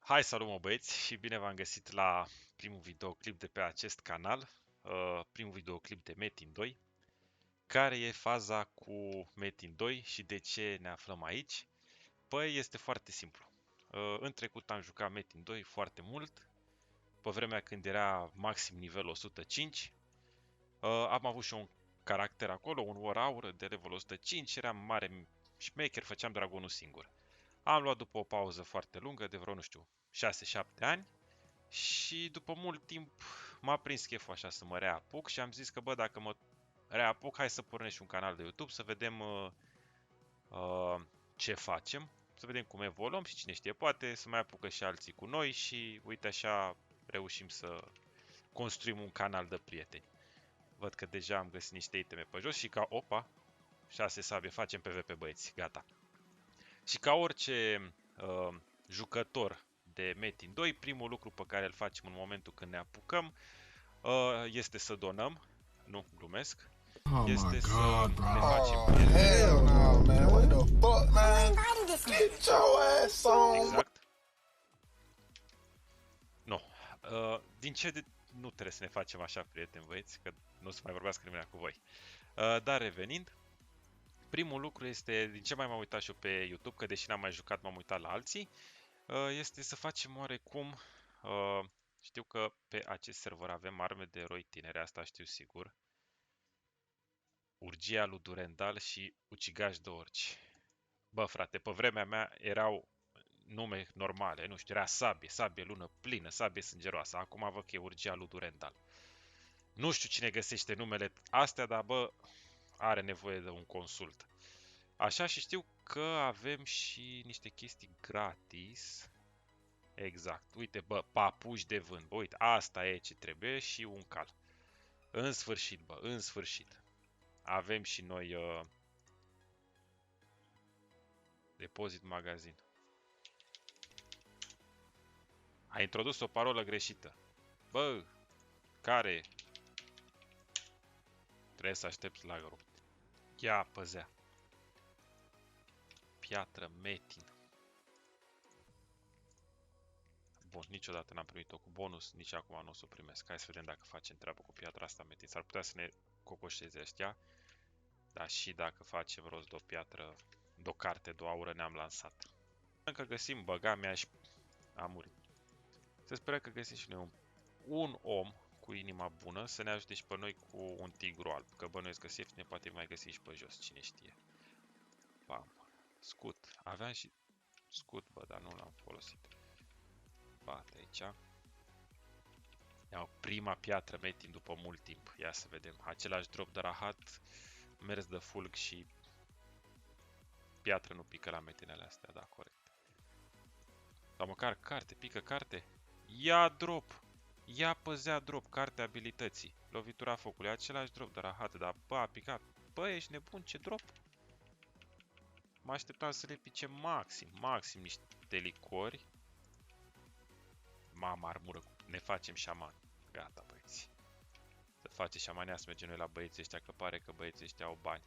Hai, salut mă băieți și bine v-am găsit la primul videoclip de pe acest canal, primul videoclip de Metin 2. Care e faza cu Metin 2 și de ce ne aflăm aici? Păi este foarte simplu. În trecut am jucat Metin 2 foarte mult, pe vremea când era maxim nivel 105. Am avut și un caracter acolo, un War Aur de level 105, eram mare șmecher, făceam dragonul singur. Am luat după o pauză foarte lungă de vreo, nu știu, 6-7 ani. Și după mult timp m-a prins cheful așa să mă reapuc și am zis că bă, dacă mă reapuc, hai să pornesc și un canal de YouTube, să vedem ce facem, să vedem cum evoluăm și cine știe, poate să mai apucă și alții cu noi și uite așa reușim să construim un canal de prieteni. Văd că deja am găsit niște iteme pe jos și ca, opa, 6 sabie, facem PvP băieți, gata. Și ca orice jucător de Metin 2, primul lucru pe care îl facem în momentul când ne apucăm este să donăm, nu, glumesc, Oh my este să god, ne bro. facem Oh, prieteni. hell no, man. What the fuck, man? Get your ass on. Exact. Nu. Din ce nu trebuie să ne facem așa prieteni, băieți, că nu o să mai vorbească nimeni cu voi. Dar revenind, primul lucru este, din ce mai m-am uitat și eu pe YouTube, că deși n-am mai jucat, m-am uitat la alții, este să facem oarecum, știu că pe acest server avem arme de eroi tinere, asta știu sigur. Urgia lui Durendal și Ucigaș de orci. Bă, frate, pe vremea mea erau nume normale, nu știu, era sabie, sabie lună plină, sabie sângeroasă. Acum văd că e Urgia lui Durendal. Nu știu cine găsește numele astea, dar bă, are nevoie de un consult. Așa, și știu că avem și niște chestii gratis. Exact. Uite, bă, papuși de vânt. Bă, uite, asta e ce trebuie și un cal. În sfârșit, bă, în sfârșit. Avem și noi depozit magazin. A introdus o parolă greșită. Bă, care? Trebuie să aștepți la grup. Ia păzea. Piatră Metin. Bun, niciodată n-am primit-o cu bonus, nici acum nu o să o primesc. Hai să vedem dacă facem treabă cu piatra asta Metin. S-ar putea să ne cocoșeze ăștia. Dar și dacă facem rost de o piatră, de o carte, de o aură, ne-am lansat. Încă găsim băga mea și a murit. Să sperăm că găsim și noi un om cu inima bună să ne ajute și pe noi cu un tigru alb. Că bănuiesc că Sef ne poate mai găsi și pe jos, cine știe. Bam. Scut. Aveam și scut, bă, dar nu l-am folosit. Bate aici. Iau prima piatră Metin după mult timp. Ia să vedem. Același drop de rahat, mers de fulg și piatră nu pică la metinele astea, da, corect. Sau măcar carte, pică carte. Ia drop! Ia păzea drop, carte abilității. Lovitura focului, același drop de rahat, dar bă, a picat. Bă, ești nebun, ce drop? Mă așteptam să le pice maxim niște licori. Mamă, armură, ne facem șaman. Gata, băieți. Să face șamania, să mergem noi la băieții ăștia, că pare că băieții ăștia au bani.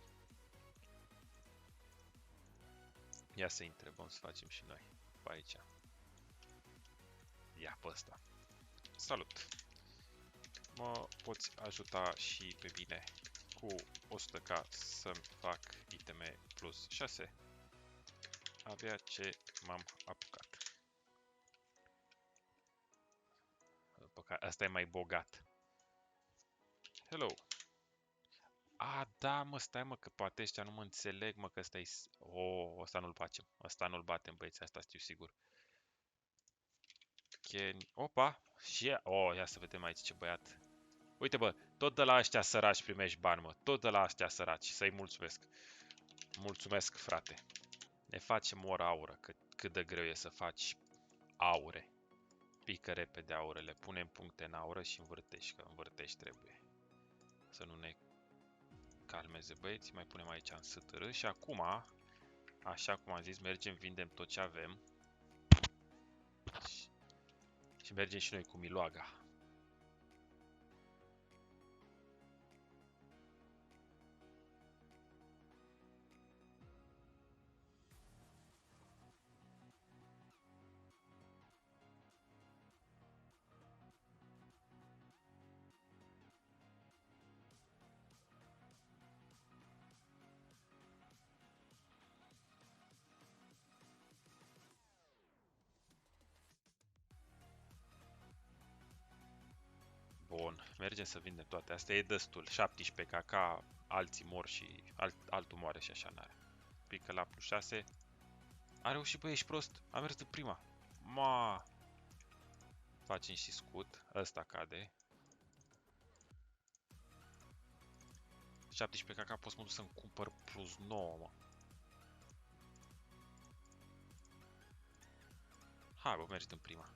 Ia să întrebăm să facem și noi. Pe aici. Ia pe ăsta. Salut! Mă poți ajuta și pe mine cu 100k să-mi fac iteme plus 6? Abia ce m-am apucat. Asta e mai bogat. Hello! A, da, mă, stai, mă, că poate ăștia nu mă înțeleg, mă, că ăsta e... ăsta nu-l facem. Ăsta nu-l batem, băieți, asta știu sigur. Opa! Și ia... ia să vedem aici ce băiat. Uite, bă, tot de la ăștia săraci primești bani, mă. Tot de la ăștia săraci. Să-i mulțumesc. Mulțumesc, frate. Ne facem o aură. Cât de greu e să faci aure. Pică repede aurele. Punem puncte în aură și învârtești, că învârtești trebuie. Să nu ne calmeze băieți. Mai punem aici în STR. Și acum, așa cum am zis, mergem, vindem tot ce avem. Și mergem și noi cu miloaga. mergem să vindem toate astea, e destul. 17 KK, alții mor și altul moare și așa n-are. Pică la plus 6. A reușit, băi, ești prost. A mers de prima. Ma. Facem și scut. Ăsta cade. 17 KK, pot să mă duc să-mi cumpăr plus 9, mă. Hai, bă, mergi din prima.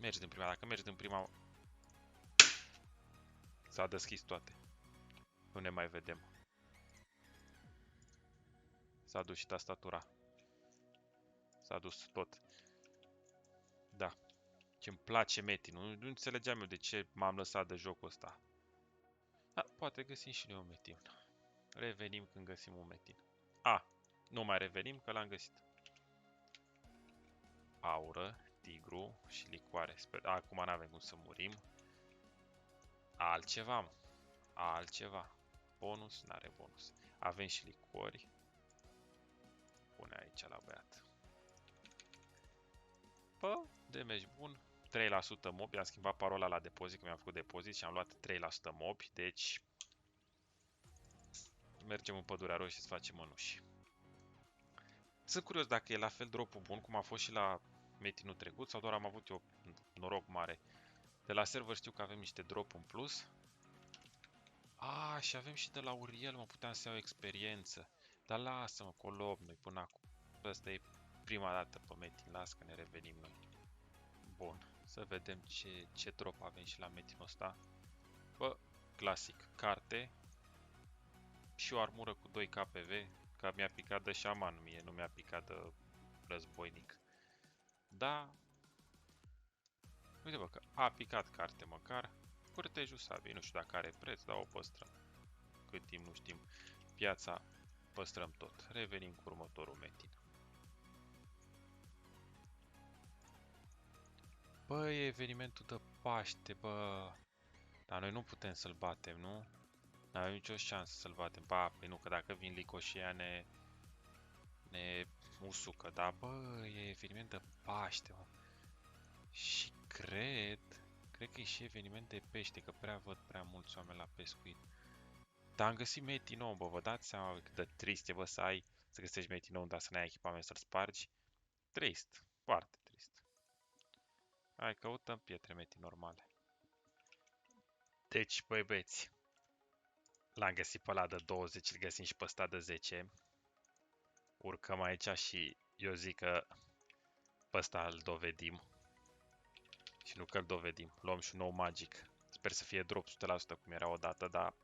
Mergi din prima. Dacă mergi din prima, s-a deschis toate. Nu ne mai vedem. S-a dus și tastatura. S-a dus tot. Da. Ce-mi place Metin. Nu înțelegeam eu de ce m-am lăsat de jocul ăsta. Da, poate găsim și noi un Metin. Revenim când găsim un Metin. A, nu mai revenim că l-am găsit. Aură, tigru și licoare. Sper, acum n-avem cum să murim. Altceva, mă. Altceva. Bonus? N-are bonus. Avem și licori. Pune aici la băiat. Bă, damage bun. 3% mobi. Am schimbat parola la depozit, că mi-am făcut depozit și am luat 3% mobi. Deci mergem în pădurea roșie să facem mănuși. Sunt curios dacă e la fel dropul bun cum a fost și la metinul trecut sau doar am avut eu noroc mare. De la server știu că avem niște drop în plus. A, și avem și de la Uriel, mă, puteam să iau experiență. Dar lasă-mă, colob noi până acum. Asta e prima dată pe metin, las că ne revenim noi. Bun, să vedem ce drop avem și la metinul ăsta. Bă, clasic, carte și o armură cu 2 KPV, că mi-a picat de șaman mie, nu mi-a picat de războinic. Da, uite bă că a picat carte măcar. Curtejul sabiei, nu știu dacă are preț, dar o păstrăm. Cât timp nu știm piața, păstrăm tot. Revenim cu următorul metin. Bă, e evenimentul de Paște, bă. Dar noi nu putem să-l batem, nu? N-avem nicio șansă să-l batem. Ba, păi nu, că dacă vin licoșia ne usucă. Dar, bă, e eveniment de Paște, mă. Și cred că e și eveniment de pește, că văd prea mulți oameni la pescuit. Dar am găsit metin nou, bă, vă dați seama cât de trist e, bă, să găsești metin nou, dar să n-ai echipament să-l spargi? Trist, foarte trist. Hai, căutăm pietre metin normale. Deci, băi băieți, l-am găsit pe ăla de 20, îl găsim și pe ăsta de 10. Urcăm aici și eu zic că pe ăsta îl dovedim. Și nu că îl dovedim, luăm și un nou magic. Sper să fie drop 100% cum era odată, dar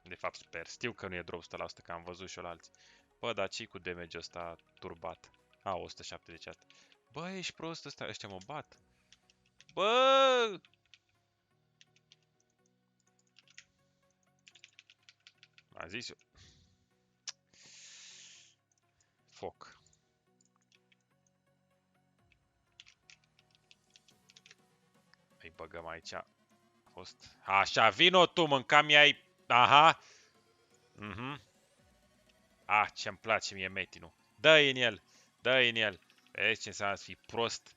de fapt sper. Știu că nu e drop 100%, că am văzut și eu la alții. Bă, dar ce cu damage ăsta turbat? A, 170. Bă, ești prost ăsta, ăștia mă bat. Bă! Am zis eu. Foc. Îi băgăm aici. A fost. Așa, vino tu, mânca mi-ai. Aha. Ah, ce-mi place mie metinul. Dă-i în el. Dă-i în el. Vezi ce înseamnă să fii prost?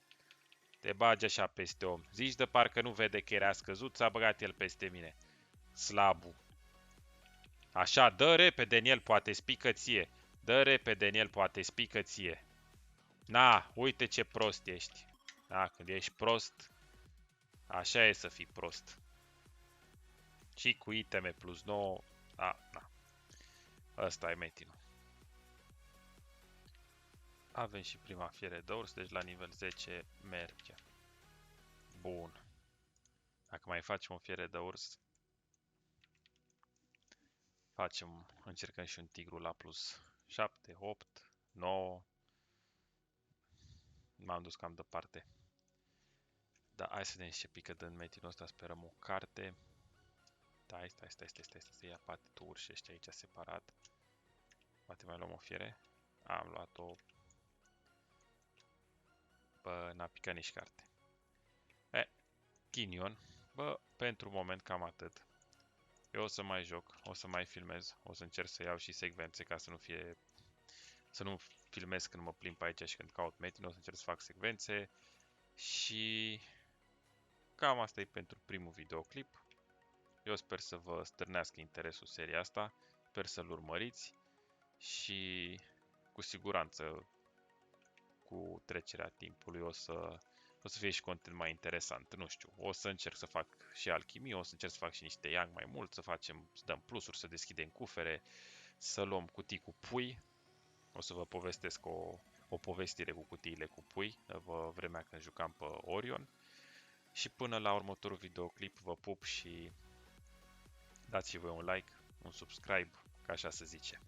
Te bagi așa peste om. Zici de parcă nu vede că era scăzut, s-a băgat el peste mine. Slabu. Așa, dă repede în el, poate spică ție. Dă repede în el, poate spică ție. Na, uite ce prost ești. Da, când ești prost, așa e să fii prost. Și cu iteme plus 9, da, na. Ăsta e metinul. Avem și prima fiere de urs, deci la nivel 10 merge. Bun. Dacă mai facem o fiere de urs, încercăm și un tigru la plus 7, 8, 9. M-am dus cam departe. Da, hai să vedem ce pică din metinul ăsta, sperăm o carte. Da, stai, să ia poate tu urși ăștia aici separat. Poate mai luăm o fiere. Am luat-o. Bă, n-a picat nici carte. Chinion. Bă, pentru moment cam atât. Eu o să mai joc, o să mai filmez, o să încerc să iau și secvențe ca să nu fie... Să nu filmez când mă plimb pe aici și când caut metin, o să încerc să fac secvențe. Și cam asta e pentru primul videoclip. Eu sper să vă stârnească interesul seria asta, sper să-l urmăriți și cu siguranță cu trecerea timpului o să fie și content mai interesant. Nu știu, o să încerc să fac și alchimie, o să încerc să fac și niște yang mai mult, să dăm plusuri, să deschidem cufere, să luăm cutii cu pui. O să vă povestesc o povestire cu cutiile cu pui, vremea când jucam pe Orion. Și până la următorul videoclip vă pup și dați și voi un like, un subscribe, ca așa se zice.